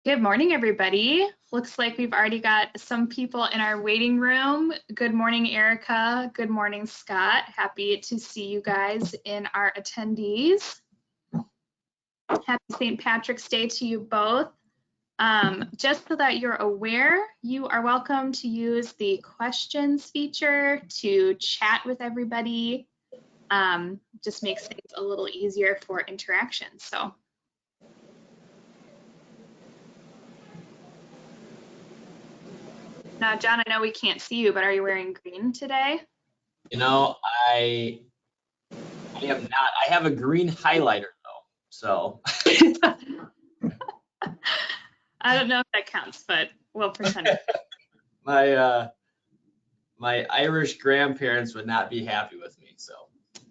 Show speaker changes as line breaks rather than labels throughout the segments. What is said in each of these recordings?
Good morning, everybody. Looks like we've already got some people in our waiting room. Good morning, Erica. Good morning, Scott. Happy to see you guys in our attendees. Happy St. Patrick's Day to you both. Just so that you're aware, you are welcome to use the questions feature to chat with everybody. Just makes things a little easier for interaction. So. Now, John, I know we can't see you, but are you wearing green today?
You know, I am not. I have a green highlighter though, so.
I don't know if that counts, but we'll pretend.
My Irish grandparents would not be happy with me, so.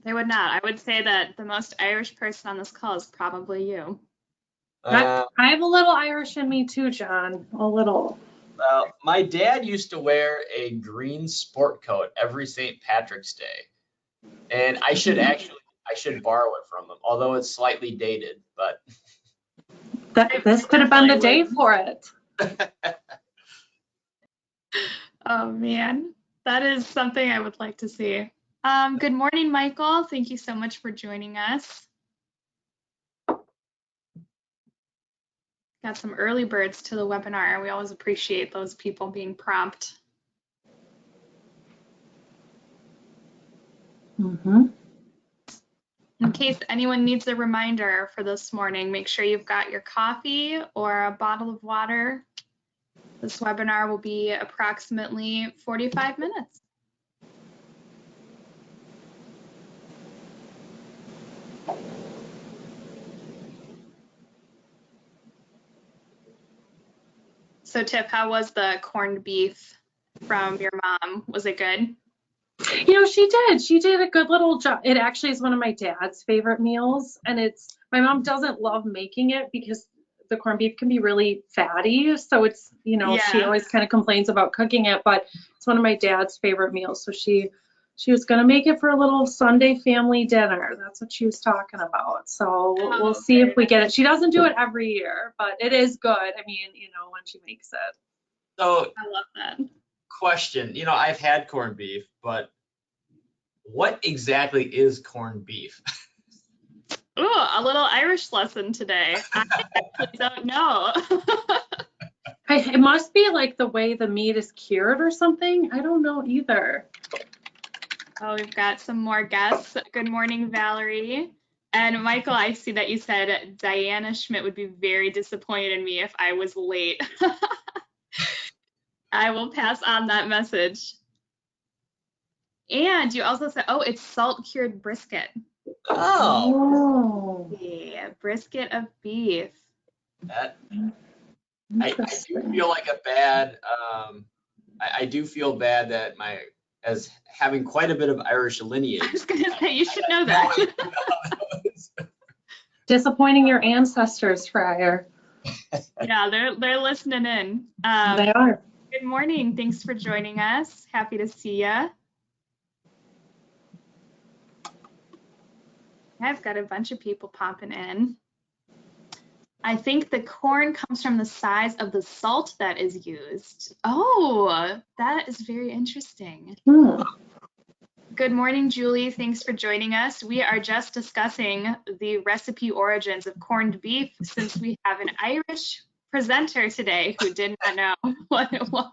They would not. I would say that the most Irish person on this call is probably you.
I have a little Irish in me too, John. A little.
My dad used to wear a green sport coat every St. Patrick's Day, and I should borrow it from him, although it's slightly dated. But
this could have been the day for it.
Oh man, that is something I would like to see. Good morning, Michael. Thank you so much for joining us. Got some early birds to the webinar. We always appreciate those people being prompt. In case anyone needs a reminder for this morning, make sure you've got your coffee or a bottle of water. This webinar will be approximately 45 minutes. So Tiff, how was the corned beef from your mom? Was it good?
You know, she did a good little job. It actually is one of my dad's favorite meals, and my mom doesn't love making it because the corned beef can be really fatty. So it's, you know, She always kind of complains about cooking it, but it's one of my dad's favorite meals. So she was going to make it for a little Sunday family dinner. That's what she was talking about. So we'll see if we get it. She doesn't do it every year, but it is good. I mean, you know, when she makes it.
So
I love that.
Question, you know, I've had corned beef, but what exactly is corned beef?
Ooh, a little Irish lesson today. I actually don't know.
It must be like the way the meat is cured or something. I don't know either.
Oh, we've got some more guests. Good morning, Valerie. And Michael, I see that you said Diana Schmidt would be very disappointed in me if I was late. I will pass on that message. And you also said, oh, it's salt-cured brisket.
Oh.
Yeah, brisket of beef.
That I do feel like a bad. I do feel bad that as having quite a bit of Irish lineage.
I was gonna say you should know that.
Disappointing your ancestors, Friar.
Yeah, they're listening in.
They are.
Good morning. Thanks for joining us. Happy to see you. I've got a bunch of people popping in. I think the corn comes from the size of the salt that is used. Oh, that is very interesting. Good morning, Julie. Thanks for joining us. We are just discussing the recipe origins of corned beef since we have an Irish presenter today who did not know what it was.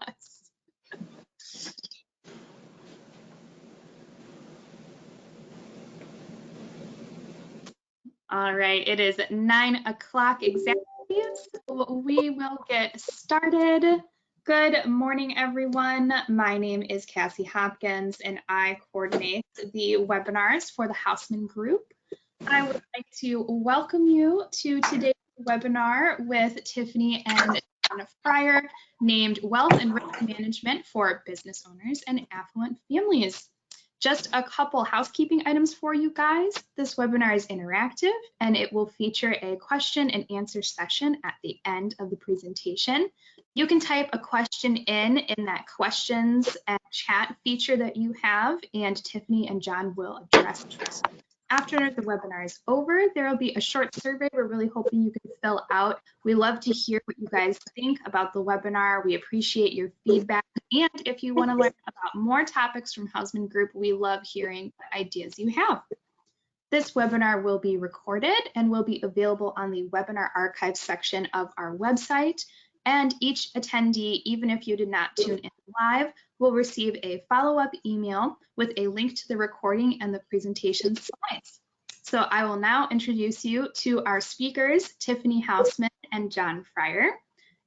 All right, it is 9 o'clock exactly, so we will get started. Good morning, everyone. My name is Cassie Hopkins, and I coordinate the webinars for the Hausmann Group. I would like to welcome you to today's webinar with Tiffany and Friar, named Wealth and Risk Management for Business Owners and Affluent Families. Just a couple housekeeping items for you guys. This webinar is interactive and it will feature a question and answer session at the end of the presentation. You can type a question in that questions and chat feature that you have, and Tiffany and John will address it. After the webinar is over, there will be a short survey we're really hoping you can fill out. We love to hear what you guys think about the webinar. We appreciate your feedback. And if you want to learn about more topics from Hausmann Group, we love hearing what ideas you have. This webinar will be recorded and will be available on the webinar archive section of our website. And each attendee, even if you did not tune in live, will receive a follow-up email with a link to the recording and the presentation slides. So I will now introduce you to our speakers, Tiffany Hausmann and John Friar.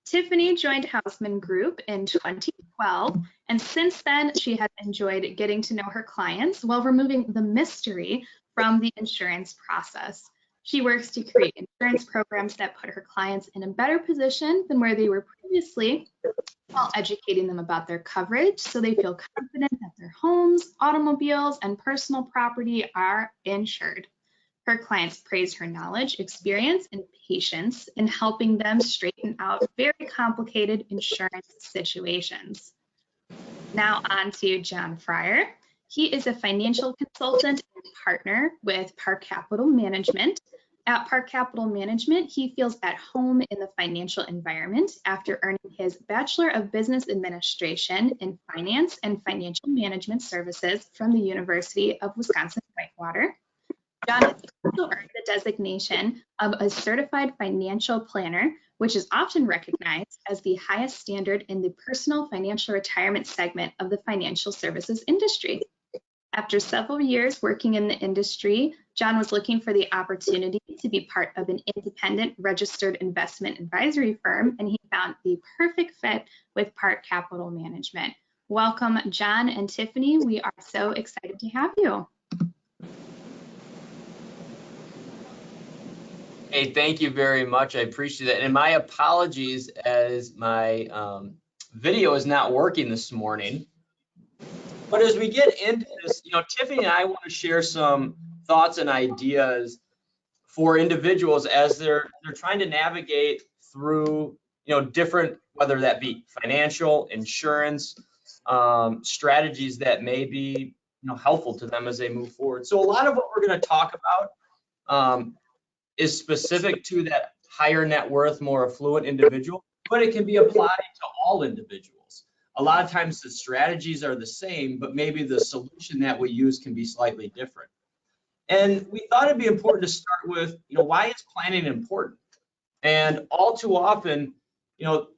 Tiffany joined Hausmann Group in 2012, and since then she has enjoyed getting to know her clients while removing the mystery from the insurance process. She works to create insurance programs that put her clients in a better position than where they were previously, while educating them about their coverage so they feel confident that their homes, automobiles, and personal property are insured. Her clients praise her knowledge, experience, and patience in helping them straighten out very complicated insurance situations. Now on to John Friar. He is a financial consultant and partner with Park Capital Management. At Park Capital Management, he feels at home in the financial environment after earning his Bachelor of Business Administration in Finance and Financial Management Services from the University of Wisconsin-Whitewater. John has also earned the designation of a Certified Financial Planner, which is often recognized as the highest standard in the personal financial retirement segment of the financial services industry. After several years working in the industry, John was looking for the opportunity to be part of an independent registered investment advisory firm, and he found the perfect fit with Park Capital Management. Welcome, John and Tiffany. We are so excited to have you.
Hey, thank you very much. I appreciate that. And my apologies as my video is not working this morning. But as we get into this, Tiffany and I want to share some thoughts and ideas for individuals as they're trying to navigate through, different, whether that be financial, insurance, strategies that may be, helpful to them as they move forward. So a lot of what we're going to talk about is specific to that higher net worth, more affluent individual, but it can be applied to all individuals. A lot of times the strategies are the same, but maybe the solution that we use can be slightly different. And we thought it'd be important to start with, why is planning important? And all too often,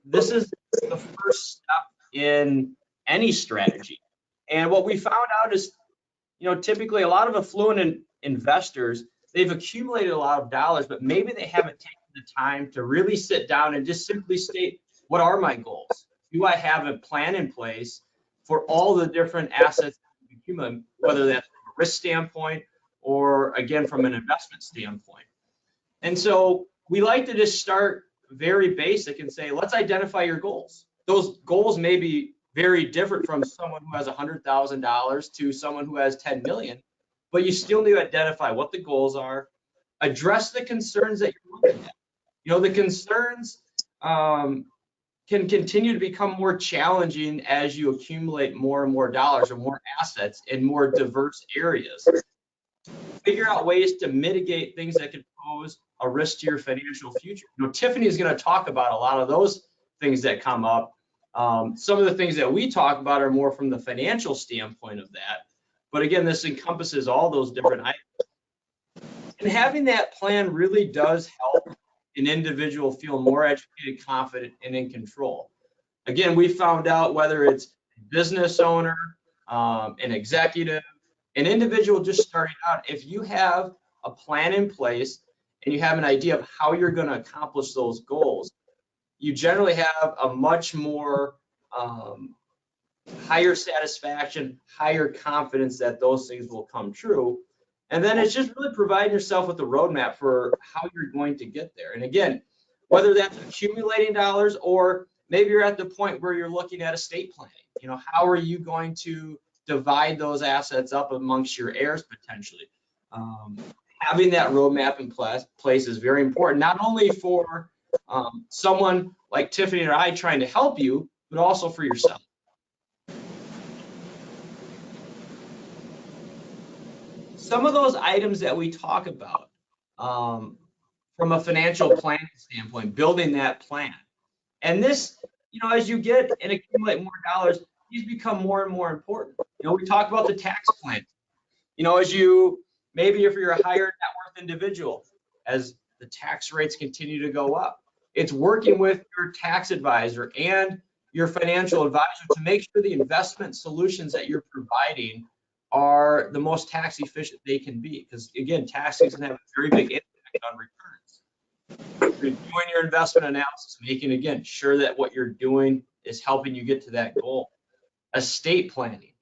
this is the first step in any strategy. And what we found out is, typically a lot of affluent investors, they've accumulated a lot of dollars, but maybe they haven't taken the time to really sit down and just simply state, what are my goals? Do I have a plan in place for all the different assets that we accumulate, whether that's from a risk standpoint or, again, from an investment standpoint? And so we like to just start very basic and say, let's identify your goals. Those goals may be very different from someone who has $100,000 to someone who has 10 million, but you still need to identify what the goals are, address the concerns that you're looking at. The concerns can continue to become more challenging as you accumulate more and more dollars or more assets in more diverse areas. Figure out ways to mitigate things that could pose a risk to your financial future. Tiffany is going to talk about a lot of those things that come up. Some of the things that we talk about are more from the financial standpoint of that. But again, this encompasses all those different items. And having that plan really does help an individual feel more educated, confident, and in control. Again, we found out whether it's a business owner, an executive, an individual just starting out, if you have a plan in place and you have an idea of how you're going to accomplish those goals, you generally have a much more higher satisfaction, higher confidence that those things will come true. And then it's just really providing yourself with a roadmap for how you're going to get there. And again, whether that's accumulating dollars or maybe you're at the point where you're looking at estate planning, how are you going to divide those assets up amongst your heirs potentially? Having that roadmap in place is very important, not only for someone like Tiffany or I trying to help you, but also for yourself. some of those items that we talk about from a financial planning standpoint, building that plan. And this, as you get and accumulate more dollars, these become more and more important. We talk about the tax plan. As maybe if you're a higher net worth individual, as the tax rates continue to go up, it's working with your tax advisor and your financial advisor to make sure the investment solutions that you're providing are the most tax efficient they can be. Because again, taxes can have a very big impact on returns. You're doing your investment analysis, making, again, sure that what you're doing is helping you get to that goal. Estate planning.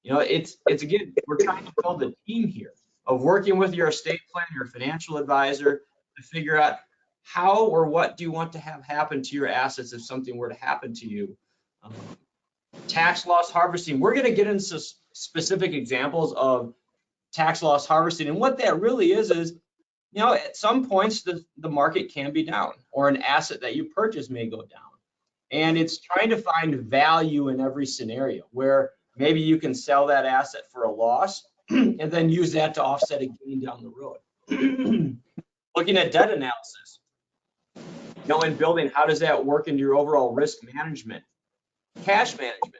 It's again, we're trying to build a team here of working with your estate planner, your financial advisor, to figure out how or what do you want to have happen to your assets if something were to happen to you. Tax loss harvesting. We're going to get into specific examples of tax loss harvesting, and what that really is at some points the market can be down, or an asset that you purchase may go down, and it's trying to find value in every scenario where maybe you can sell that asset for a loss and then use that to offset a gain down the road. Looking at debt analysis, in building, how does that work into your overall risk management? Cash management.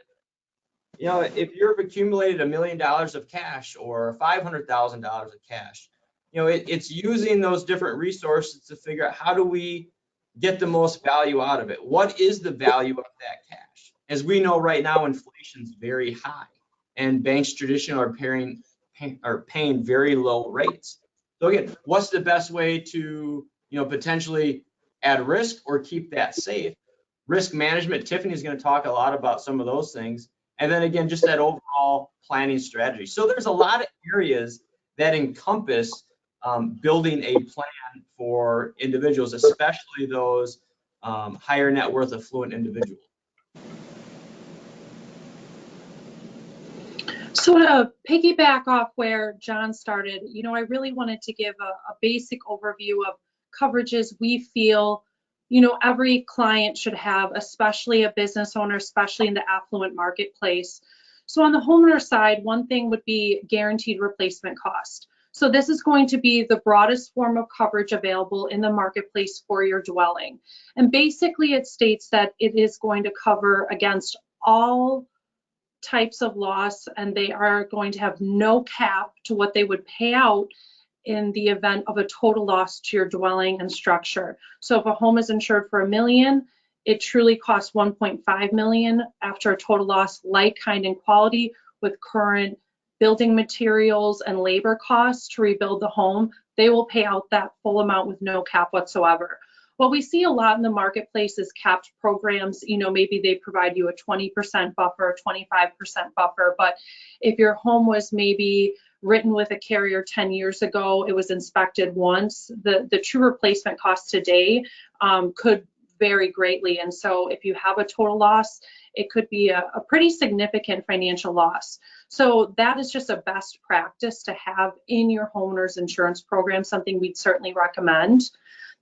If you've accumulated $1 million of cash or $500,000 of cash, it's using those different resources to figure out how do we get the most value out of it. What is the value of that cash? As we know right now, inflation is very high, and banks traditionally are paying very low rates. So again, what's the best way to potentially add risk or keep that safe? Risk management. Tiffany is going to talk a lot about some of those things, and then again, just that overall planning strategy. So there's a lot of areas that encompass building a plan for individuals, especially those higher net worth affluent individuals.
So to piggyback off where John started, I really wanted to give a basic overview of coverages we feel, every client should have, especially a business owner, especially in the affluent marketplace. So on the homeowner side, one thing would be guaranteed replacement cost. So this is going to be the broadest form of coverage available in the marketplace for your dwelling. And basically it states that it is going to cover against all types of loss, and they are going to have no cap to what they would pay out in the event of a total loss to your dwelling and structure. So if a home is insured for $1 million, it truly costs $1.5 million after a total loss, like, kind, and quality, with current building materials and labor costs to rebuild the home. They will pay out that full amount with no cap whatsoever. What we see a lot in the marketplace is capped programs. Maybe they provide you a 20% buffer, 25% buffer, but if your home was maybe written with a carrier 10 years ago, it was inspected once, the true replacement cost today could vary greatly. And so if you have a total loss, it could be a pretty significant financial loss. So that is just a best practice to have in your homeowner's insurance program, something we'd certainly recommend.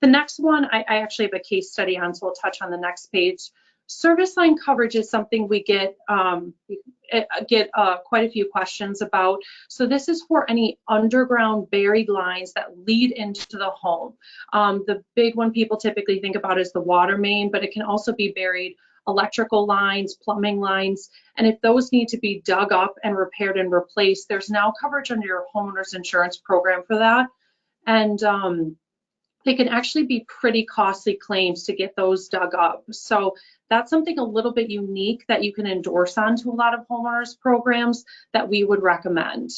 The next one, I actually have a case study on, so I'll touch on the next page. Service line coverage is something we get quite a few questions about. So this is for any underground buried lines that lead into the home. The big one people typically think about is the water main, but it can also be buried electrical lines, plumbing lines, and if those need to be dug up and repaired and replaced, there's now coverage under your homeowner's insurance program for that. And they can actually be pretty costly claims to get those dug up. So that's something a little bit unique that you can endorse onto a lot of homeowners programs that we would recommend.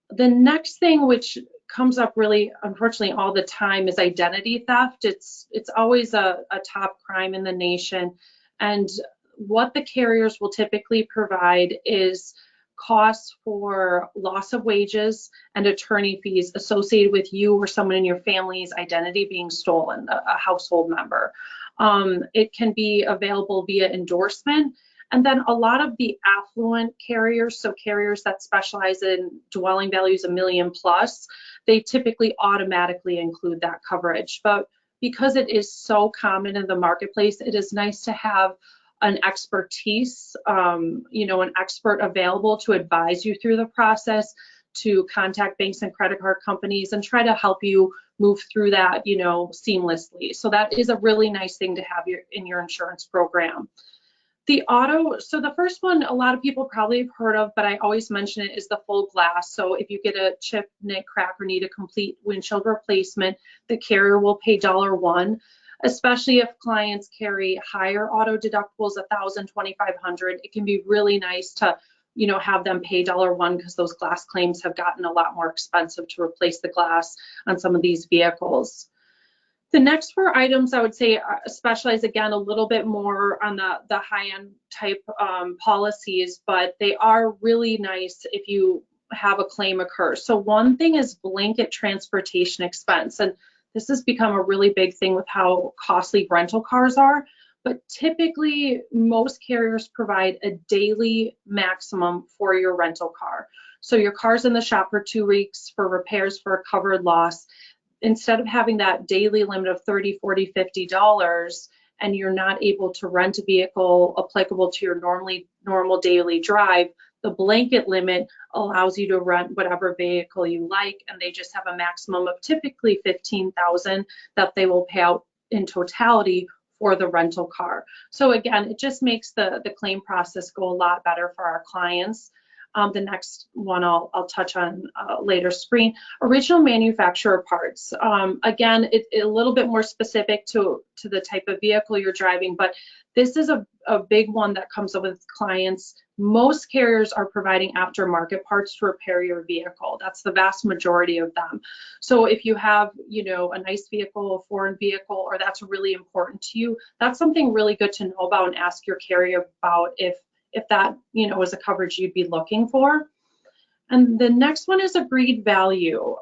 The next thing, which comes up really, unfortunately, all the time, is identity theft. It's always a top crime in the nation. And what the carriers will typically provide is costs for loss of wages and attorney fees associated with you or someone in your family's identity being stolen, a household member. It can be available via endorsement. And then a lot of the affluent carriers, so carriers that specialize in dwelling values $1 million plus, they typically automatically include that coverage. But because it is so common in the marketplace, it is nice to have an expertise, an expert available to advise you through the process to contact banks and credit card companies and try to help you move through that, you know, seamlessly. So that is a really nice thing to have in your insurance program. The auto, so the first one a lot of people probably have heard of, but I always mention it, is the full glass. So if you get a chip, nick, crack, or need a complete windshield replacement, the carrier will pay $1, especially if clients carry higher auto deductibles, $1,000, $2,500. It can be really nice to, you know, have them pay $1 because those glass claims have gotten a lot more expensive to replace the glass on some of these vehicles. The next 4 items I would say specialize again a little bit more on the high-end type policies, but they are really nice if you have a claim occur. So one thing is blanket transportation expense, and this has become a really big thing with how costly rental cars are, but typically most carriers provide a daily maximum for your rental car. So your car's in the shop for 2 weeks for repairs for a covered loss. Instead of having that daily limit of $30, $40, $50, and you're not able to rent a vehicle applicable to your normal daily drive, the blanket limit allows you to rent whatever vehicle you like, and they just have a maximum of typically $15,000 that they will pay out in totality for the rental car. So again, it just makes the claim process go a lot better for our clients. The next one I'll touch on later screen. Original manufacturer parts. Again, it's a little bit more specific to the type of vehicle you're driving, but this is a big one that comes up with clients. Most carriers are providing aftermarket parts to repair your vehicle. That's the vast majority of them. So if you have, you know, a nice vehicle, a foreign vehicle, or that's really important to you, that's something really good to know about and ask your carrier about if that, you know, is a coverage you'd be looking for. And the next one is agreed value.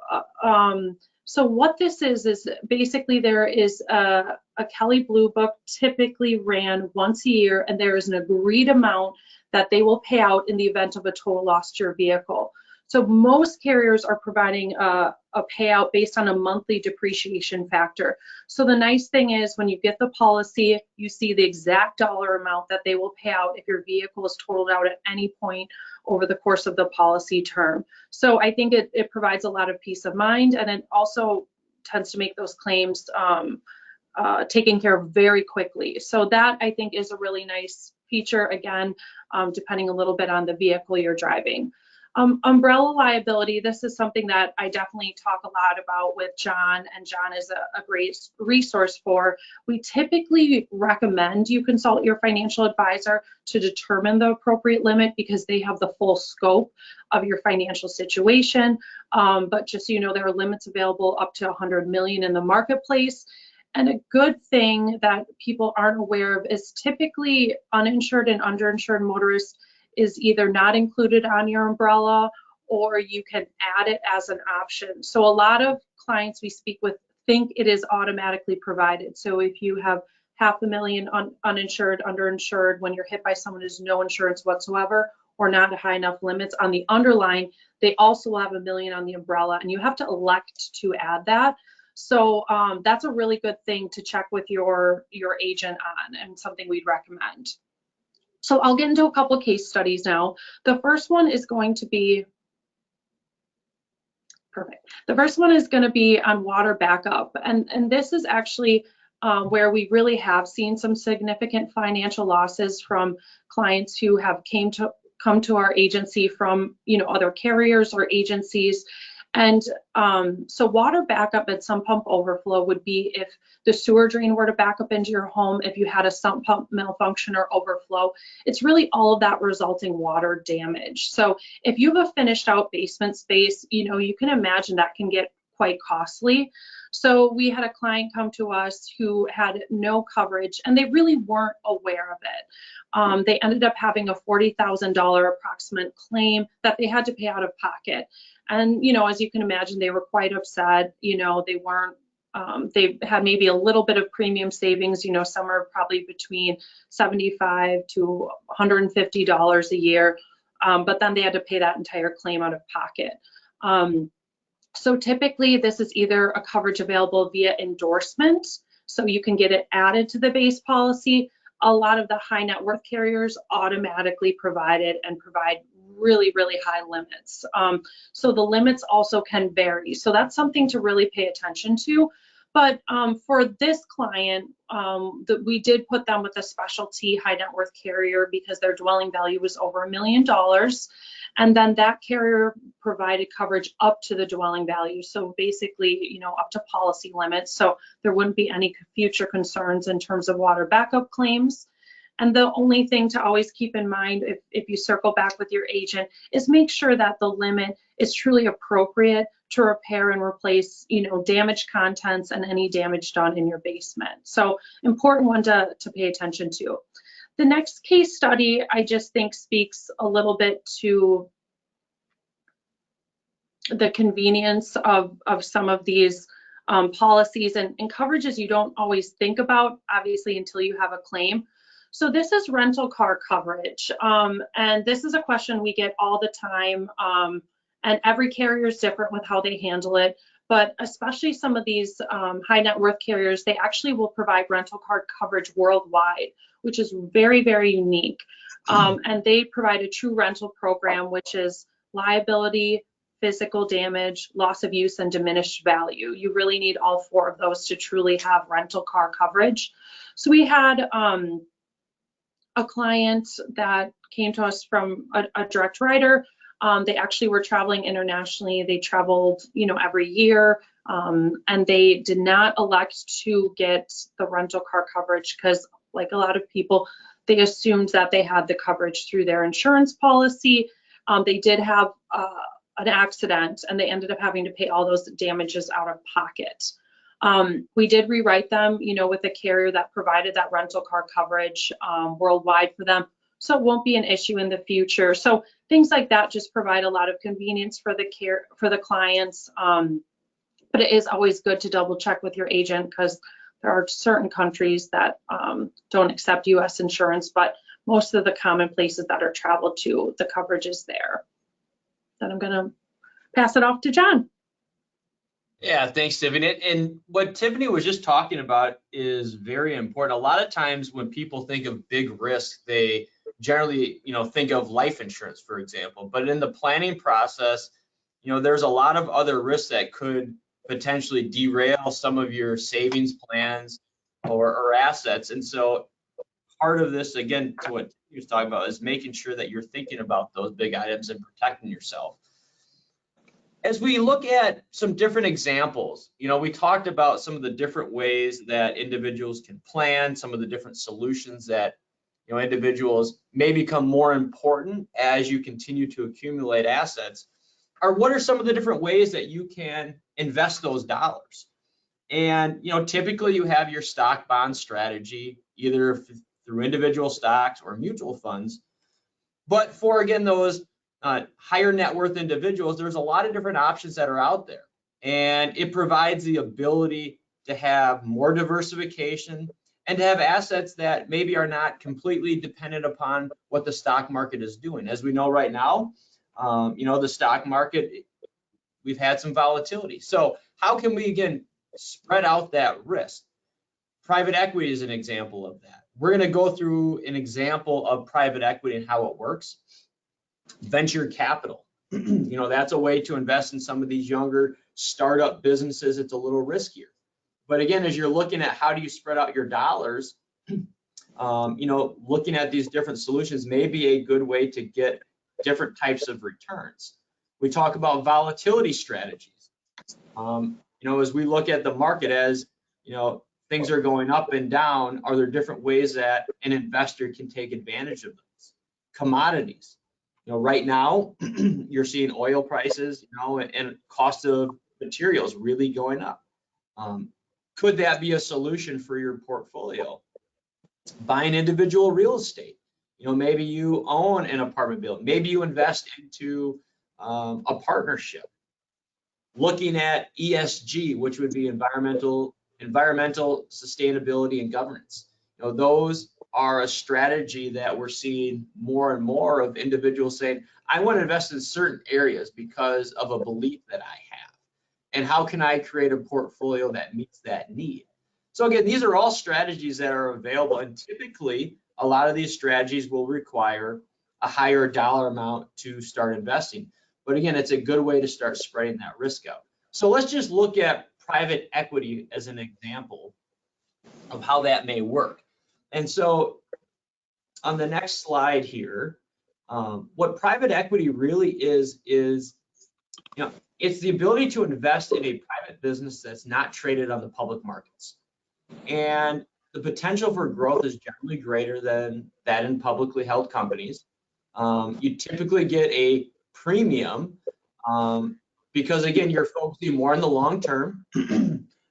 So what this is basically there is a Kelley Blue Book typically ran once a year, and there is an agreed amount that they will pay out in the event of a total loss to your vehicle. So most carriers are providing a payout based on a monthly depreciation factor. So the nice thing is when you get the policy, you see the exact dollar amount that they will pay out if your vehicle is totaled out at any point over the course of the policy term. So I think it provides a lot of peace of mind, and it also tends to make those claims taken care of very quickly. So that I think is a really nice feature, again, depending a little bit on the vehicle you're driving. Umbrella liability, this is something that I definitely talk a lot about with John, and John is a great resource for. We typically recommend you consult your financial advisor to determine the appropriate limit because they have the full scope of your financial situation. But just so you know, there are limits available up to 100 million in the marketplace. And a good thing that people aren't aware of is typically uninsured and underinsured motorists is either not included on your umbrella, or you can add it as an option. So a lot of clients we speak with think it is automatically provided. So if you have $500,000 uninsured, underinsured, when you're hit by someone who's no insurance whatsoever or not high enough limits on the underlying, they also have $1 million on the umbrella, and you have to elect to add that. So that's a really good thing to check with your agent on, and something we'd recommend. So I'll get into a couple of case studies now. The first one is going to be, perfect. The first one is going to be on water backup. And this is actually where we really have seen some significant financial losses from clients who have come to our agency from, you know, other carriers or agencies. And so water backup at sump pump overflow would be if the sewer drain were to back up into your home, if you had a sump pump malfunction or overflow. It's really all of that resulting water damage. So if you have a finished out basement space, you know, you can imagine that can get quite costly. So we had a client come to us who had no coverage, and they really weren't aware of it. They ended up having a $40,000 approximate claim that they had to pay out of pocket. And, you know, as you can imagine, they were quite upset. You know, they weren't, they had maybe a little bit of premium savings, you know, somewhere probably between $75 to $150 a year. But then they had to pay that entire claim out of pocket. So typically this is either a coverage available via endorsement, so you can get it added to the base policy. A lot of the high net worth carriers automatically provide it and provide really, really high limits. So the limits also can vary. So that's something to really pay attention to. But for this client, we did put them with a specialty high net worth carrier because their dwelling value was over $1 million. And then that carrier provided coverage up to the dwelling value. So basically, you know, up to policy limits. So there wouldn't be any future concerns in terms of water backup claims. And the only thing to always keep in mind if you circle back with your agent is make sure that the limit is truly appropriate to repair and replace, you know, damaged contents and any damage done in your basement. So important one to pay attention to. The next case study, I just think speaks a little bit to the convenience of some of these policies and coverages you don't always think about, obviously, until you have a claim. So this is rental car coverage. And this is a question we get all the time. And every carrier is different with how they handle it. But especially some of these high net worth carriers, they actually will provide rental car coverage worldwide, which is very, very unique. And they provide a true rental program, which is liability, physical damage, loss of use, and diminished value. You really need all four of those to truly have rental car coverage. So we had a client that came to us from a direct writer. They actually were traveling internationally. They traveled, you know, every year, and they did not elect to get the rental car coverage because, like a lot of people, they assumed that they had the coverage through their insurance policy. They did have an accident, and they ended up having to pay all those damages out of pocket. We did rewrite them, you know, with a carrier that provided that rental car coverage worldwide for them. So it won't be an issue in the future. So things like that just provide a lot of convenience for the clients. But it is always good to double check with your agent because there are certain countries that don't accept US insurance, but most of the common places that are traveled to, the coverage is there. Then I'm gonna pass it off to John.
Yeah, thanks, Tiffany. And what Tiffany was just talking about is very important. A lot of times when people think of big risk, they generally, you know, think of life insurance, for example. But in the planning process, you know, there's a lot of other risks that could potentially derail some of your savings plans or assets. And so part of this, again, to what Tiffany was talking about, is making sure that you're thinking about those big items and protecting yourself. As we look at some different examples, you know, we talked about some of the different ways that individuals can plan, some of the different solutions that, you know, individuals may become more important as you continue to accumulate assets. Or what are some of the different ways that you can invest those dollars? And, you know, typically you have your stock bond strategy, either through individual stocks or mutual funds. But for, again, those higher net worth individuals, there's a lot of different options that are out there, and it provides the ability to have more diversification and to have assets that maybe are not completely dependent upon what the stock market is doing. As we know right now, you know, the stock market, we've had some volatility. So how can we, again, spread out that risk? Private equity is an example of that. We're going to go through an example of private equity and how it works. Venture capital, you know, that's a way to invest in some of these younger startup businesses. It's a little riskier, but again, as you're looking at how do you spread out your dollars, you know, looking at these different solutions may be a good way to get different types of returns. We talk about volatility strategies. You know, as we look at the market, as you know, things are going up and down, are there different ways that an investor can take advantage of those? Commodities. You know, right now you're seeing oil prices, you know, and cost of materials really going up. Could that be a solution for your portfolio? Buying individual real estate. You know, maybe you own an apartment building. Maybe you invest into a partnership. Looking at ESG, which would be environmental sustainability and governance. You know, those are a strategy that we're seeing more and more of individuals saying, I want to invest in certain areas because of a belief that I have. And how can I create a portfolio that meets that need? So again, these are all strategies that are available, and typically a lot of these strategies will require a higher dollar amount to start investing. But again, it's a good way to start spreading that risk out. So let's just look at private equity as an example of how that may work. And so on the next slide here, what private equity really is, it's the ability to invest in a private business that's not traded on the public markets. And the potential for growth is generally greater than that in publicly held companies. You typically get a premium because, again, you're focusing more on the long term.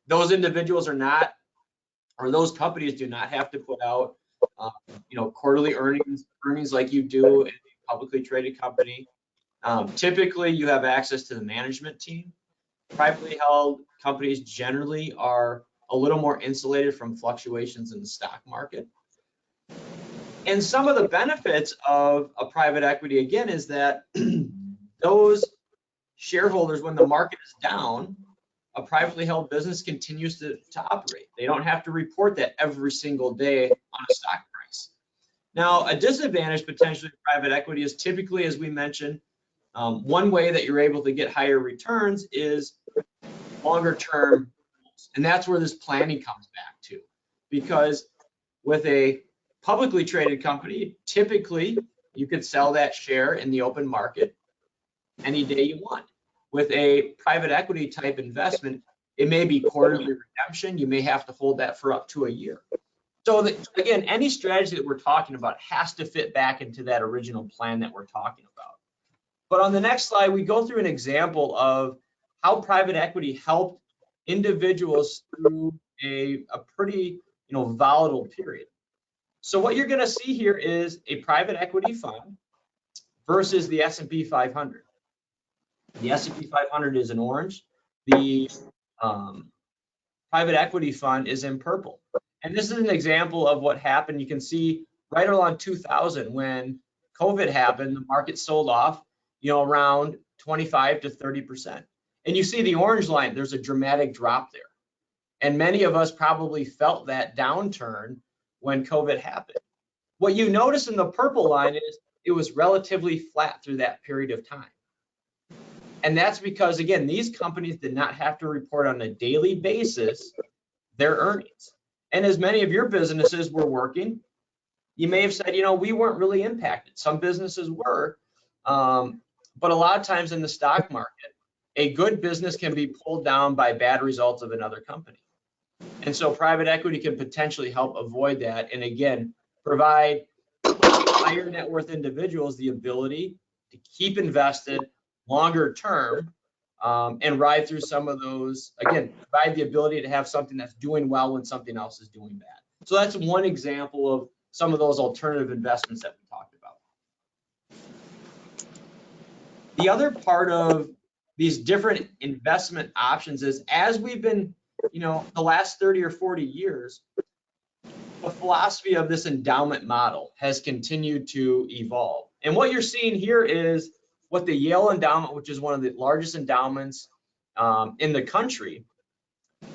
Those individuals are not, or those companies do not have to put out, quarterly earnings like you do in a publicly traded company. Typically, you have access to the management team. Privately held companies generally are a little more insulated from fluctuations in the stock market. And some of the benefits of a private equity, again, is that those shareholders, when the market is down, a privately held business continues to operate. They don't have to report that every single day on a stock price. Now, a disadvantage potentially of private equity is typically, as we mentioned, one way that you're able to get higher returns is longer term. And that's where this planning comes back to. Because with a publicly traded company, typically you could sell that share in the open market any day you want. With a private equity type investment, it may be quarterly redemption. You may have to hold that for up to a year. So again, any strategy that we're talking about has to fit back into that original plan that we're talking about. But on the next slide, we go through an example of how private equity helped individuals through a pretty volatile period. So what you're going to see here is a private equity fund versus the S&P 500. The S&P 500 is in orange. The private equity fund is in purple. And this is an example of what happened. You can see right around 2000 when COVID happened, the market sold off, around 25 to 30%. And you see the orange line, there's a dramatic drop there. And many of us probably felt that downturn when COVID happened. What you notice in the purple line is it was relatively flat through that period of time. And that's because, again, these companies did not have to report on a daily basis their earnings. And as many of your businesses were working, you may have said, we weren't really impacted. Some businesses were, but a lot of times in the stock market, a good business can be pulled down by bad results of another company. And so private equity can potentially help avoid that. And again, provide higher net worth individuals the ability to keep invested longer term and ride through some of those, again, provide the ability to have something that's doing well when something else is doing bad. So that's one example of some of those alternative investments that we talked about. The other part of these different investment options is, as we've been, the last 30 or 40 years, the philosophy of this endowment model has continued to evolve. And what you're seeing here is what the Yale Endowment, which is one of the largest endowments in the country,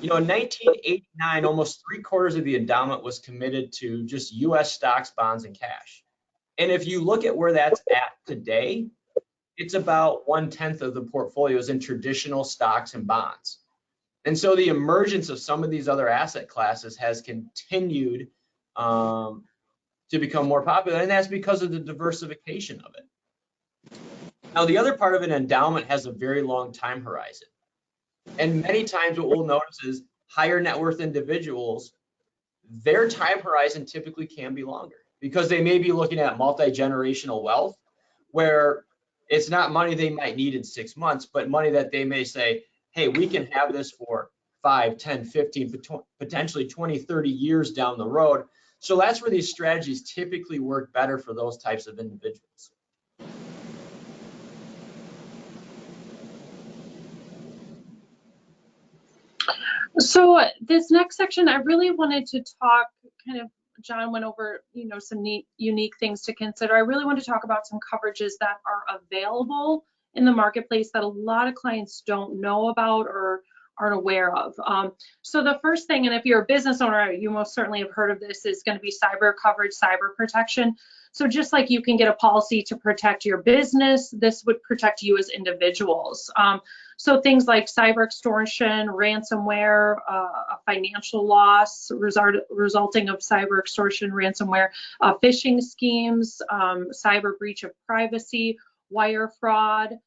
in 1989, almost 3/4 of the endowment was committed to just US stocks, bonds, and cash. And if you look at where that's at today, it's about 1/10 of the portfolios in traditional stocks and bonds. And so the emergence of some of these other asset classes has continued to become more popular, and that's because of the diversification of it. Now, the other part of an endowment has a very long time horizon. And many times what we'll notice is higher net worth individuals, their time horizon typically can be longer because they may be looking at multi-generational wealth where it's not money they might need in 6 months, but money that they may say, hey, we can have this for 5, 10, 15, potentially 20, 30 years down the road. So that's where these strategies typically work better for those types of individuals.
So this next section, I really wanted to talk, John went over, some unique things to consider. I really want to talk about some coverages that are available in the marketplace that a lot of clients don't know about or aren't aware of. So the first thing, and if you're a business owner, you most certainly have heard of this, is going to be cyber coverage, cyber protection. So just like you can get a policy to protect your business, this would protect you as individuals. So things like cyber extortion, ransomware, a financial loss resulting of cyber extortion, ransomware, phishing schemes, cyber breach of privacy, wire fraud.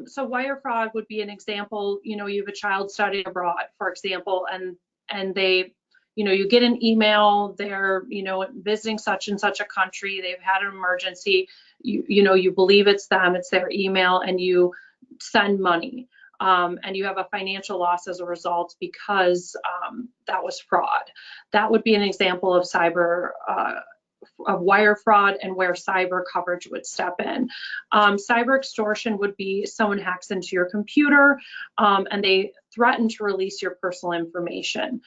So wire fraud would be an example. You know, you have a child studying abroad, for example, and they, you know, you get an email, they're, you know, visiting such and such a country, they've had an emergency, you know, you believe it's them, it's their email, and you send money. And you have a financial loss as a result because that was fraud. That would be an example of cyber of wire fraud and where cyber coverage would step in. Cyber extortion would be someone hacks into your computer and they threaten to release your personal information.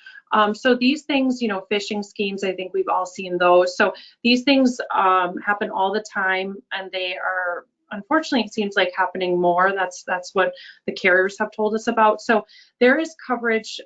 So these things, you know, phishing schemes, I think we've all seen those. So these things happen all the time, and they are, unfortunately, it seems like happening more. That's what the carriers have told us about. So there is coverage.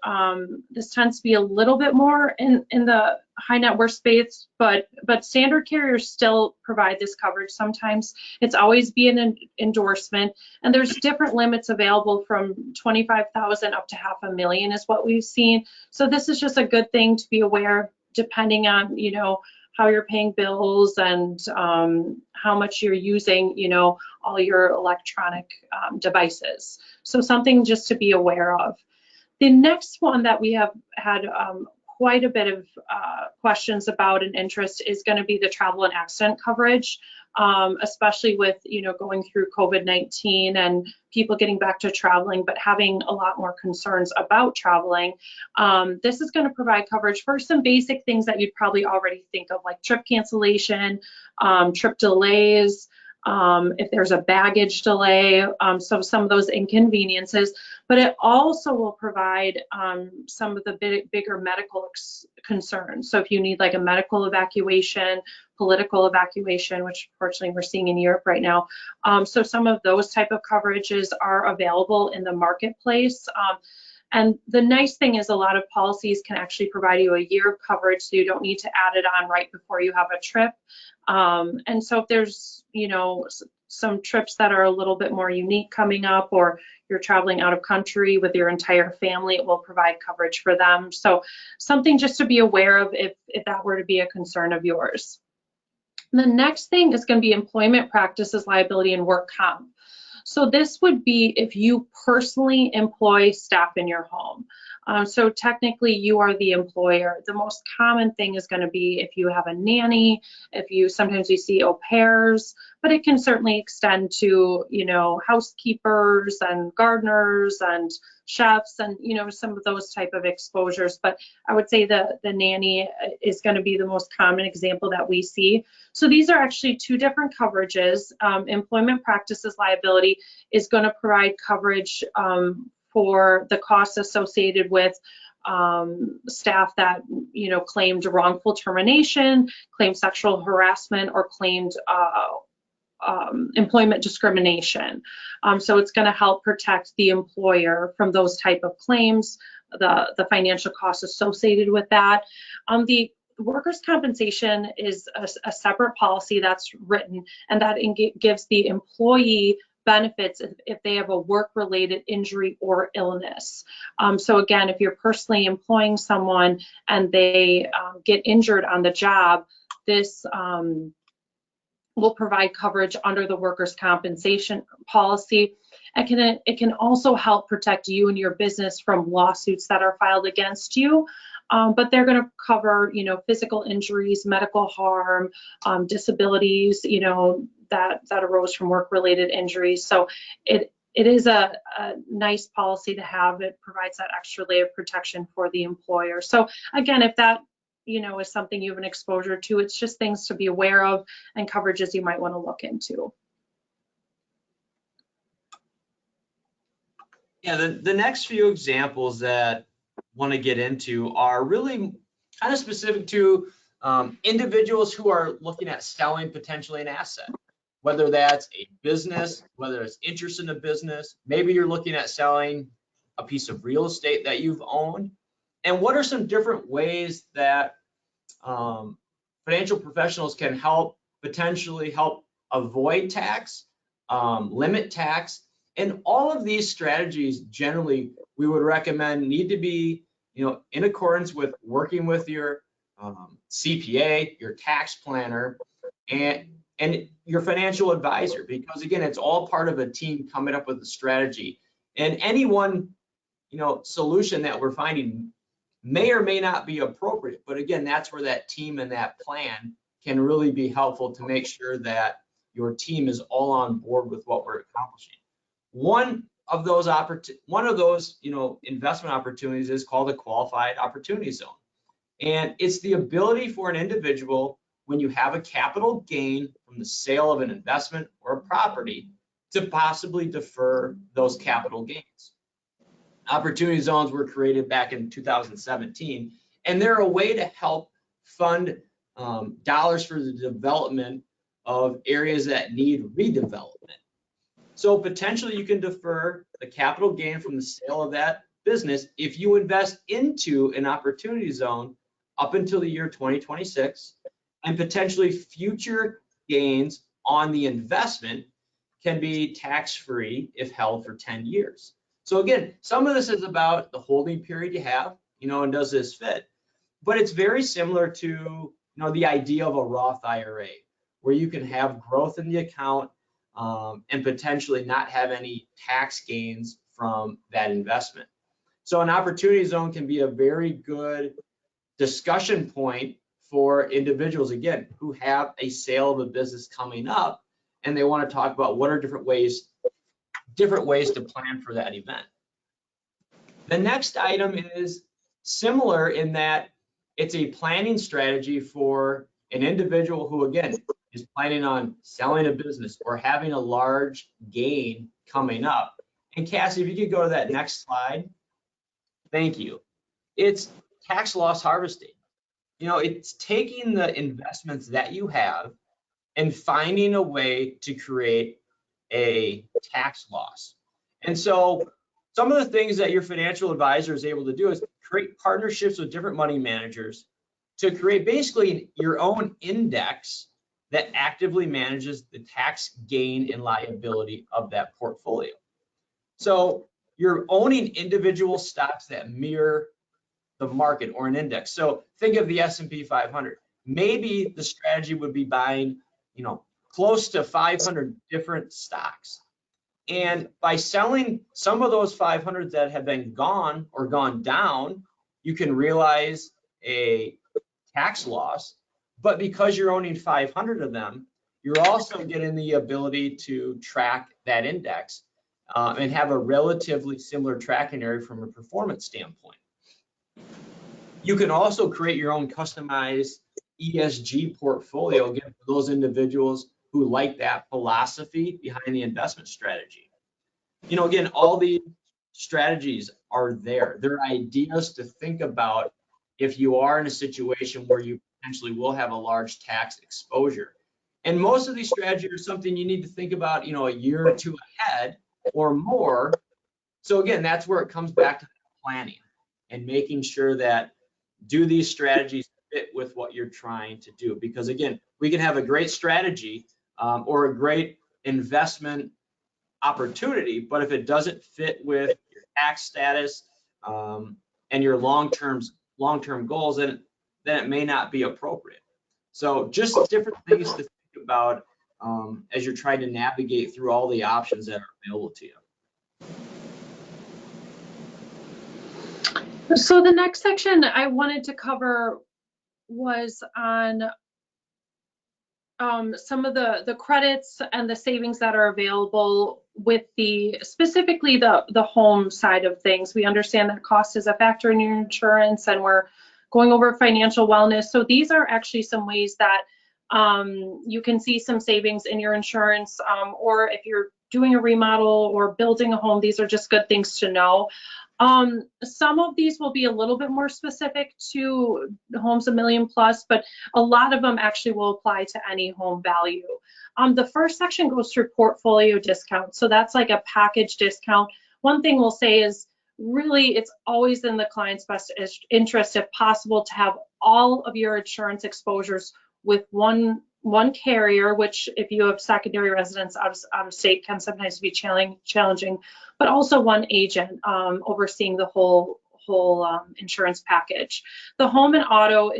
This tends to be a little bit more in the high net worth space, but standard carriers still provide this coverage. Sometimes it's always be an endorsement, and there's different limits available from 25,000 up to $500,000 is what we've seen. So this is just a good thing to be aware, depending on, you know, how you're paying bills and how much you're using, you know, all your electronic devices. So something just to be aware of. The next one that we have had quite a bit of questions about and interest is going to be the travel and accident coverage, especially with, you know, going through COVID-19 and people getting back to traveling, but having a lot more concerns about traveling. This is going to provide coverage for some basic things that you'd probably already think of, like trip cancellation, trip delays, if there's a baggage delay, so some of those inconveniences, but it also will provide some of the bigger medical concerns. So if you need like a medical evacuation, political evacuation, which unfortunately we're seeing in Europe right now. So some of those type of coverages are available in the marketplace. And the nice thing is a lot of policies can actually provide you a year of coverage, so you don't need to add it on right before you have a trip. And so if there's, you know, some trips that are a little bit more unique coming up, or you're traveling out of country with your entire family, it will provide coverage for them. So something just to be aware of if that were to be a concern of yours. The next thing is going to be employment practices liability and work comp. So this would be if you personally employ staff in your home. So technically you are the employer. The most common thing is going to be if you have a nanny, sometimes you see au pairs, but it can certainly extend to, you know, housekeepers and gardeners and chefs and, you know, some of those type of exposures. But I would say the nanny is going to be the most common example that we see. So these are actually two different coverages. Employment practices liability is going to provide coverage for the costs associated with staff that, you know, claimed wrongful termination, claimed sexual harassment, or claimed employment discrimination. So it's going to help protect the employer from those type of claims, the financial costs associated with that. The workers' compensation is a separate policy that's written, and that gives the employee benefits if they have a work-related injury or illness. So again, if you're personally employing someone and they get injured on the job, this will provide coverage under the workers' compensation policy. It can also help protect you and your business from lawsuits that are filed against you. But they're going to cover, you know, physical injuries, medical harm, disabilities, you know, that arose from work-related injuries. So it is a nice policy to have. It provides that extra layer of protection for the employer. So again, if that, you know, is something you have an exposure to, it's just things to be aware of and coverages you might want to look into.
Yeah, the next few examples that I want to get into are really kind of specific to individuals who are looking at selling potentially an asset, whether that's a business, whether it's interest in a business. Maybe you're looking at selling a piece of real estate that you've owned? And what are some different ways that financial professionals can potentially help avoid tax, limit tax? And all of these strategies generally we would recommend need to be, in accordance with working with your CPA, your tax planner, and your financial advisor, because again, it's all part of a team coming up with a strategy. And any one, solution that we're finding may or may not be appropriate. But again, that's where that team and that plan can really be helpful to make sure that your team is all on board with what we're accomplishing. One of those investment opportunities is called a qualified opportunity zone. And it's the ability for an individual, when you have a capital gain from the sale of an investment or a property, to possibly defer those capital gains. Opportunity zones were created back in 2017, and they're a way to help fund dollars for the development of areas that need redevelopment. So potentially you can defer the capital gain from the sale of that business if you invest into an opportunity zone up until the year 2026, and potentially future gains on the investment can be tax-free if held for 10 years. So again, some of this is about the holding period you have, and does this fit? But it's very similar to, the idea of a Roth IRA, where you can have growth in the account and potentially not have any tax gains from that investment. So an opportunity zone can be a very good discussion point for individuals, again, who have a sale of a business coming up, and they want to talk about what are different ways to plan for that event. The next item is similar in that it's a planning strategy for an individual who, again, is planning on selling a business or having a large gain coming up. And Cassie, if you could go to that next slide. Thank you. It's tax loss harvesting. It's taking the investments that you have and finding a way to create a tax loss. And so some of the things that your financial advisor is able to do is create partnerships with different money managers to create basically your own index that actively manages the tax gain and liability of that portfolio. So you're owning individual stocks that mirror the market or an index. So think of the S&P 500. Maybe the strategy would be buying, close to 500 different stocks. And by selling some of those 500 that have been gone or gone down, you can realize a tax loss. But because you're owning 500 of them, you're also getting the ability to track that index and have a relatively similar tracking area from a performance standpoint. You can also create your own customized ESG portfolio, again, for those individuals who like that philosophy behind the investment strategy. Again, all these strategies are there. They're ideas to think about if you are in a situation where you potentially will have a large tax exposure. And most of these strategies are something you need to think about, a year or two ahead or more. So again, that's where it comes back to planning and making sure that do these strategies fit with what you're trying to do? Because again, we can have a great strategy or a great investment opportunity, but if it doesn't fit with your tax status and your long-term goals, then it may not be appropriate. So just different things to think about as you're trying to navigate through all the options that are available to you.
So the next section I wanted to cover was on some of the credits and the savings that are available with specifically the home side of things. We understand that cost is a factor in your insurance, and we're going over financial wellness. So these are actually some ways that you can see some savings in your insurance, or if you're doing a remodel or building a home, these are just good things to know. Some of these will be a little bit more specific to homes $1 million plus, but a lot of them actually will apply to any home value. The first section goes through portfolio discounts. So that's like a package discount. One thing we'll say is really, it's always in the client's best interest, if possible, to have all of your insurance exposures with one carrier, which if you have secondary residence out of state can sometimes be challenging, but also one agent overseeing the whole insurance package. The home and auto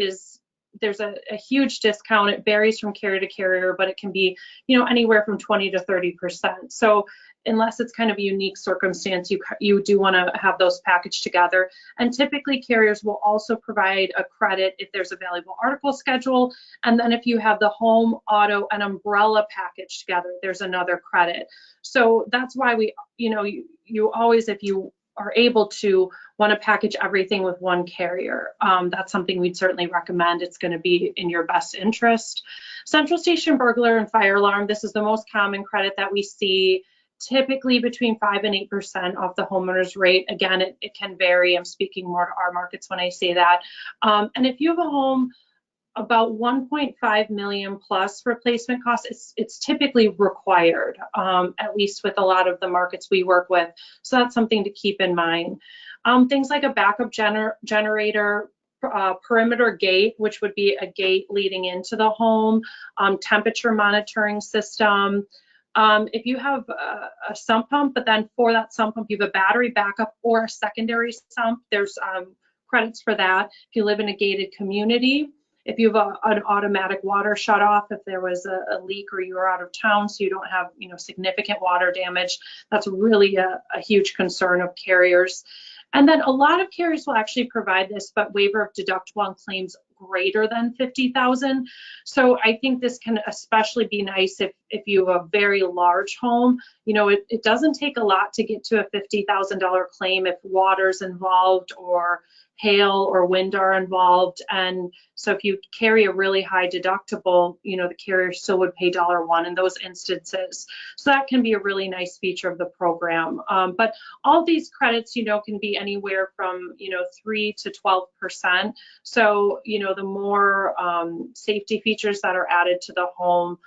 there's a huge discount. It varies from carrier to carrier, but it can be, anywhere from 20 to 30%. So unless it's kind of a unique circumstance, you do want to have those packaged together. And typically carriers will also provide a credit if there's a valuable article schedule. And then if you have the home, auto, and umbrella packaged together, there's another credit. So that's why you always, if you are able to, want to package everything with one carrier. That's something we'd certainly recommend. It's going to be in your best interest. Central station burglar and fire alarm, this is the most common credit that we see, typically between 5 and 8% off the homeowner's rate. Again, it can vary. I'm speaking more to our markets when I say that. And if you have a home about 1.5 million plus replacement costs, it's typically required, at least with a lot of the markets we work with. So that's something to keep in mind. Things like a backup generator, perimeter gate, which would be a gate leading into the home, temperature monitoring system. If you have a sump pump, but then for that sump pump, you have a battery backup or a secondary sump, there's credits for that. If you live in a gated community, if you have an automatic water shut off, if there was a leak or you were out of town, so you don't have significant water damage, that's really a huge concern of carriers. And then a lot of carriers will actually provide this, but waiver of deductible on claims greater than $50,000. So I think this can especially be nice if you have a very large home. It doesn't take a lot to get to a $50,000 claim if water's involved or hail or wind are involved. And so if you carry a really high deductible, the carrier still would pay $1 in those instances. So that can be a really nice feature of the program. But all these credits, can be anywhere from, 3 to 12%. So, the more safety features that are added to the home,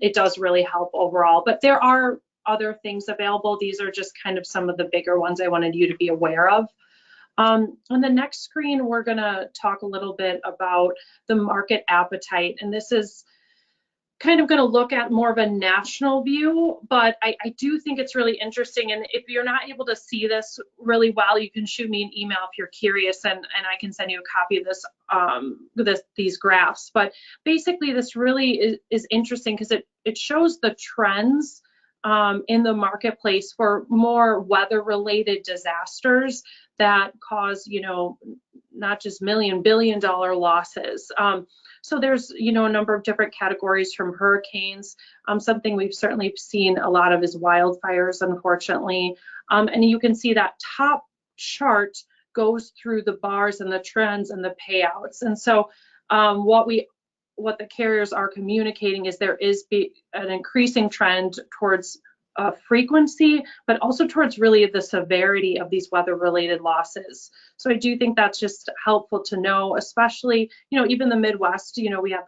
it does really help overall. But there are other things available. These are just kind of some of the bigger ones I wanted you to be aware of. On the next screen, we're going to talk a little bit about the market appetite. And this is kind of going to look at more of a national view, but I do think it's really interesting. And if you're not able to see this really well, you can shoot me an email if you're curious, and I can send you a copy of these graphs. But basically, this really is interesting because it shows the trends in the marketplace for more weather-related disasters that cause, not just billion-dollar losses. So there's, a number of different categories from hurricanes. Something we've certainly seen a lot of is wildfires, unfortunately. And you can see that top chart goes through the bars and the trends and the payouts. And so what the carriers are communicating is there is an increasing trend towards frequency, but also towards really the severity of these weather-related losses. So I do think that's just helpful to know, especially, even the Midwest, we have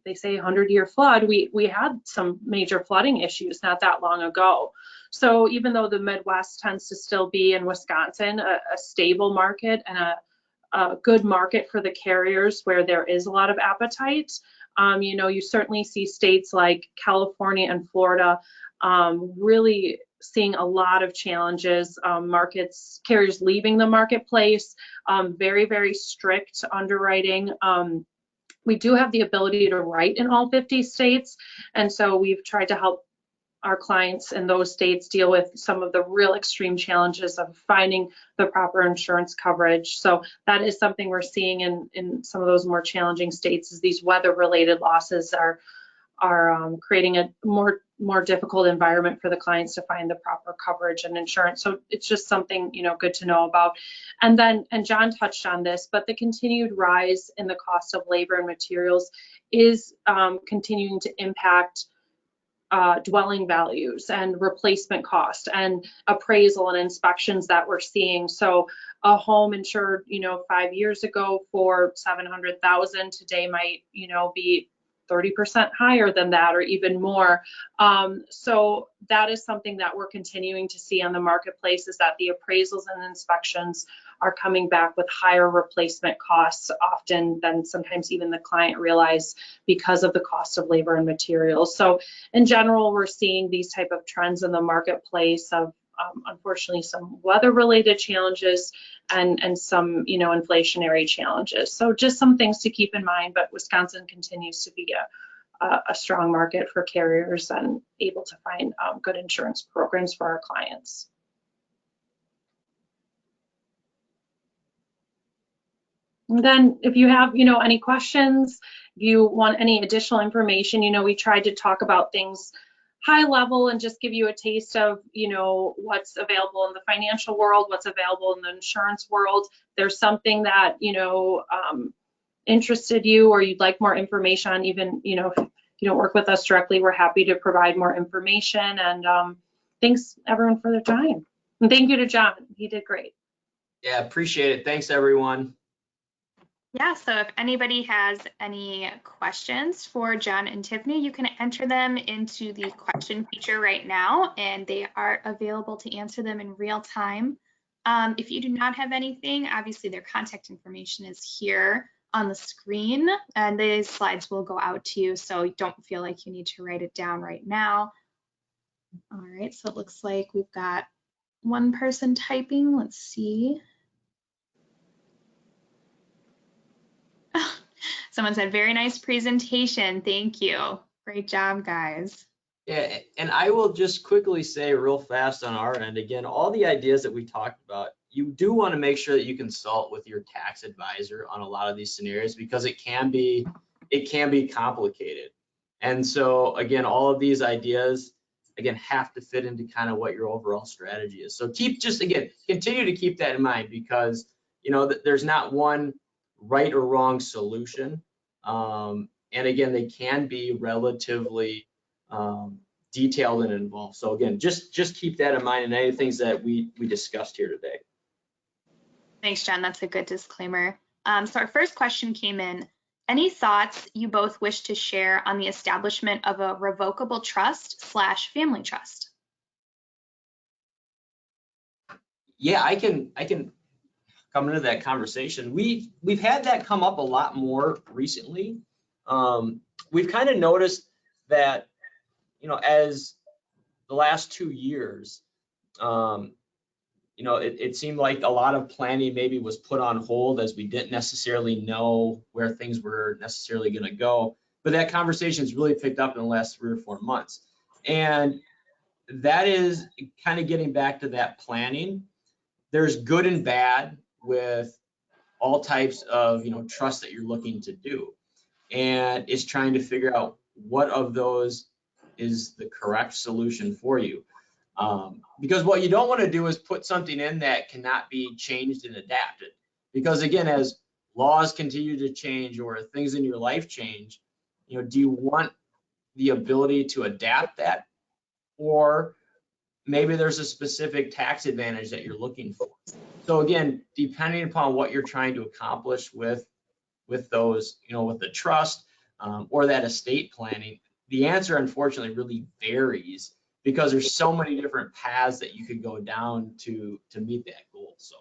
they say 100-year flood. We had some major flooding issues not that long ago. So even though the Midwest tends to still be, in Wisconsin, a stable market and a good market for the carriers where there is a lot of appetite, you certainly see states like California and Florida really seeing a lot of challenges, carriers leaving the marketplace, very, very strict underwriting. We do have the ability to write in all 50 states, and so we've tried to help our clients in those states deal with some of the real extreme challenges of finding the proper insurance coverage. So that is something we're seeing in some of those more challenging states, is these weather-related losses are creating a more difficult environment for the clients to find the proper coverage and insurance. So it's just something, good to know about. And John touched on this, but the continued rise in the cost of labor and materials is continuing to impact dwelling values and replacement cost and appraisal and inspections that we're seeing. So a home insured, 5 years ago for $700,000 today might, be 30% higher than that or even more. So that is something that we're continuing to see on the marketplace, is that the appraisals and inspections are coming back with higher replacement costs often than sometimes even the client realize, because of the cost of labor and materials. So in general, we're seeing these type of trends in the marketplace of unfortunately some weather related challenges and some, you know, inflationary challenges. So just some things to keep in mind, but Wisconsin continues to be a strong market for carriers and able to find good insurance programs for our clients. And then if you have, you know, any questions, if you want any additional information, you know, we tried to talk about things high level and just give you a taste of, you know, what's available in the financial world, what's available in the insurance world. There's something that, you know, interested you or you'd like more information on, even, you know, if you don't work with us directly, we're happy to provide more information. And thanks everyone for their time. And thank you to John. He did great.
Yeah, appreciate it. Thanks, everyone.
Yeah, so if anybody has any questions for John and Tiffany, you can enter them into the question feature right now, and they are available to answer them in real time. If you do not have anything, obviously their contact information is here on the screen, and these slides will go out to you, so don't feel like you need to write it down right now. All right, so it looks like we've got one person typing. Let's see. Someone said, very nice presentation. Thank you. Great job, guys.
Yeah, and I will just quickly say real fast on our end, again, all the ideas that we talked about, you do want to make sure that you consult with your tax advisor on a lot of these scenarios, because it can be complicated. And so again, all of these ideas, again, have to fit into kind of what your overall strategy is. So continue to keep that in mind, because, you know, there's not one right or wrong solution. And again, they can be relatively detailed and involved. So again, just keep that in mind, and any things that we discussed here today.
Thanks, John. That's a good disclaimer. So our first question came in. Any thoughts you both wish to share on the establishment of a revocable trust/family trust?
Yeah, I can come into that conversation. We've had that come up a lot more recently. We've kind of noticed that, you know, as the last 2 years, you know, it seemed like a lot of planning maybe was put on hold, as we didn't necessarily know where things were necessarily going to go. But that conversation's really picked up in the last 3 or 4 months. And that is kind of getting back to that planning. There's good and bad with all types of, you know, trust that you're looking to do. And it's trying to figure out what of those is the correct solution for you. Because what you don't want to do is put something in that cannot be changed and adapted. Because again, as laws continue to change or things in your life change, you know, do you want the ability to adapt that? Or maybe there's a specific tax advantage that you're looking for. So again, depending upon what you're trying to accomplish with those, you know, with the trust or that estate planning, the answer unfortunately really varies, because there's so many different paths that you could go down to meet that goal. So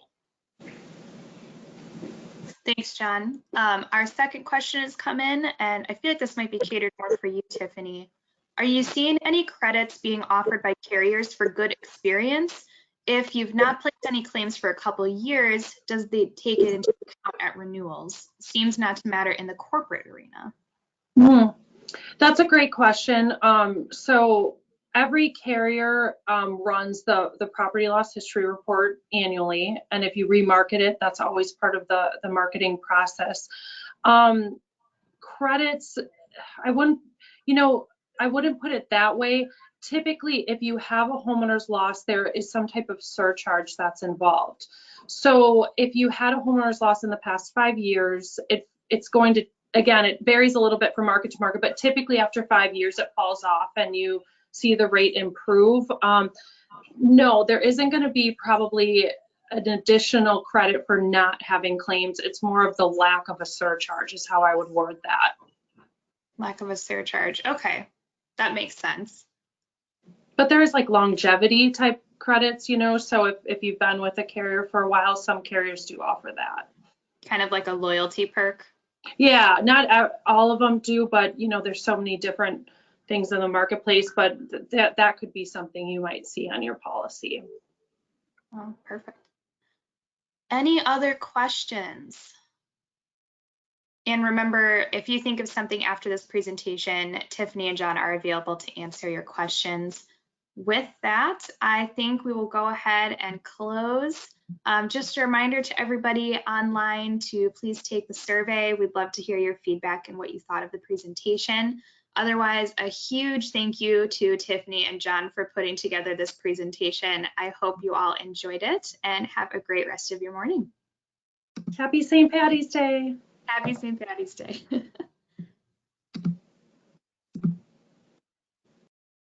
Thanks, John. Our second question has come in, and I feel like this might be catered more for you, Tiffany. Are you seeing any credits being offered by carriers for good experience? If you've not placed any claims for a couple of years, does they take it into account at renewals? Seems not to matter in the corporate arena.
That's a great question. So every carrier runs the property loss history report annually, and if you remarket it, that's always part of the marketing process. Credits, I wouldn't put it that way. Typically, if you have a homeowner's loss, there is some type of surcharge that's involved. So if you had a homeowner's loss in the past 5 years, it's going to, again, it varies a little bit from market to market, but typically after 5 years, it falls off and you see the rate improve. No, there isn't going to be probably an additional credit for not having claims. It's more of the lack of a surcharge is how I would word that.
Lack of a surcharge. Okay, that makes sense.
But there's like longevity type credits, so if you've been with a carrier for a while, some carriers do offer that.
Kind of like a loyalty perk.
Yeah, not all of them do, but there's so many different things in the marketplace, but that could be something you might see on your policy.
Oh, perfect. Any other questions? And remember, if you think of something after this presentation, Tiffany and John are available to answer your questions. With that, I think we will go ahead and close. Just a reminder to everybody online to please take the survey. We'd love to hear your feedback and what you thought of the presentation. Otherwise, a huge thank you to Tiffany and John for putting together this presentation. I hope you all enjoyed it and have a great rest of your morning.
Happy St. Patty's Day.
Happy St. Patty's Day.